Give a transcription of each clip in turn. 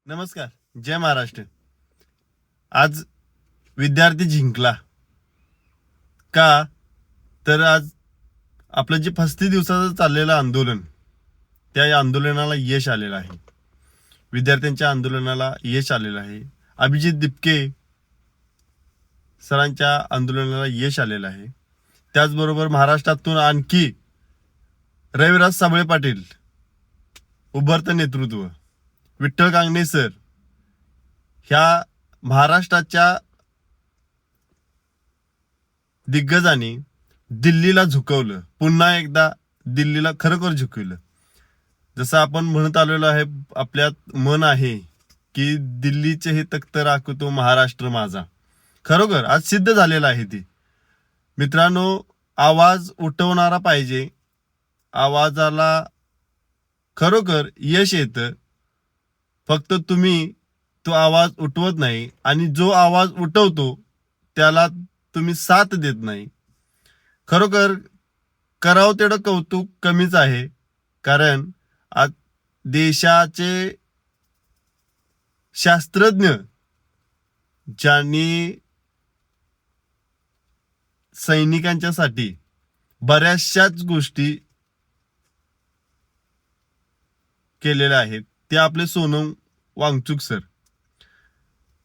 नमस्कार. जय महाराष्ट्र. आज विद्यार्थी जिंकला का? तर आज आपलं जे 35 दिवसाचं चाललेलं आंदोलन, त्या आंदोलनाला यश आलेलं आहे. विद्यार्थ्यांच्या आंदोलनाला यश आलेलं आहे. अभिजित दिपके सरांच्या आंदोलनाला यश आलेलं आहे. त्याचबरोबर महाराष्ट्रातून आणखी रविराज साबळे पाटील उभरतं नेतृत्व, विठ्ठल कांगणे सर ह्या महाराष्ट्राच्या दिग्गजांनी दिल्लीला झुकवलं. पुन्हा एकदा दिल्लीला खरोखर झुकवलं. जसं आपण म्हणत आलेलो आहे, आपल्यात मन आहे की दिल्लीचे हे तख्त राखतो महाराष्ट्र माझा. खरोखर आज सिद्ध झालेलं आहे. ती मित्रांनो, आवाज उठवणारा पाहिजे. आवाजाला खरोखर यश येतं. फक्त तुम्ही तो आवाज उठवत नाही आणि जो आवाज उठवतो त्याला तुम्ही साथ देत नाही. खरोखर करावं तेवढं कौतुक कमीच आहे. कारण आज देशाचे शास्त्रज्ञ ज्यांनी सैनिकांच्यासाठी बऱ्याचशाच गोष्टी केलेल्या आहेत, ते आपले सोनम वांगचुक सर.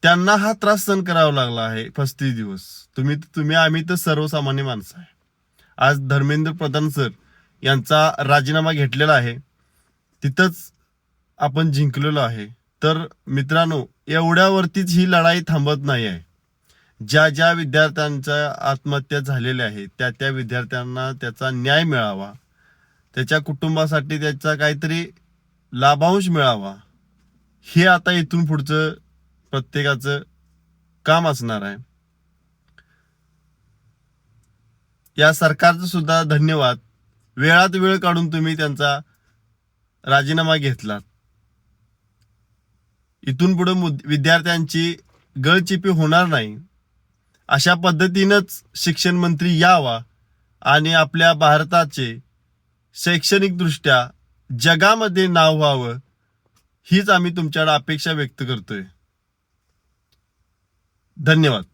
त्यांना हा त्रास सहन करावा लागला आहे 35 दिवस. आम्ही तर सर्वसामान्य माणसं आहे. आज धर्मेंद्र प्रधान सर यांचा राजीनामा घेतलेला आहे. तिथंच आपण जिंकलेलो आहे. तर मित्रांनो, एवढ्यावरतीच ही लढाई थांबत नाही आहे. ज्या ज्या विद्यार्थ्यांच्या आत्महत्या झालेल्या आहेत त्या विद्यार्थ्यांना त्याचा न्याय मिळावा, त्याच्या कुटुंबासाठी त्याचा काहीतरी लाभांश मिळावा, हे आता इथून पुढचं प्रत्येकाचं काम असणार आहे. या सरकारचं सुद्धा धन्यवाद. वेळात वेळ काढून तुम्ही त्यांचा राजीनामा घेतलात. इथून पुढे विद्यार्थ्यांची गळचिपी होणार नाही. अशा पद्धतीनंच शिक्षण मंत्री यावा आणि आपल्या भारताचे शैक्षणिक दृष्ट्या जगामध्ये नाव व्हावं, हीच आम्ही तुमच्याकडे अपेक्षा व्यक्त करतोय. धन्यवाद.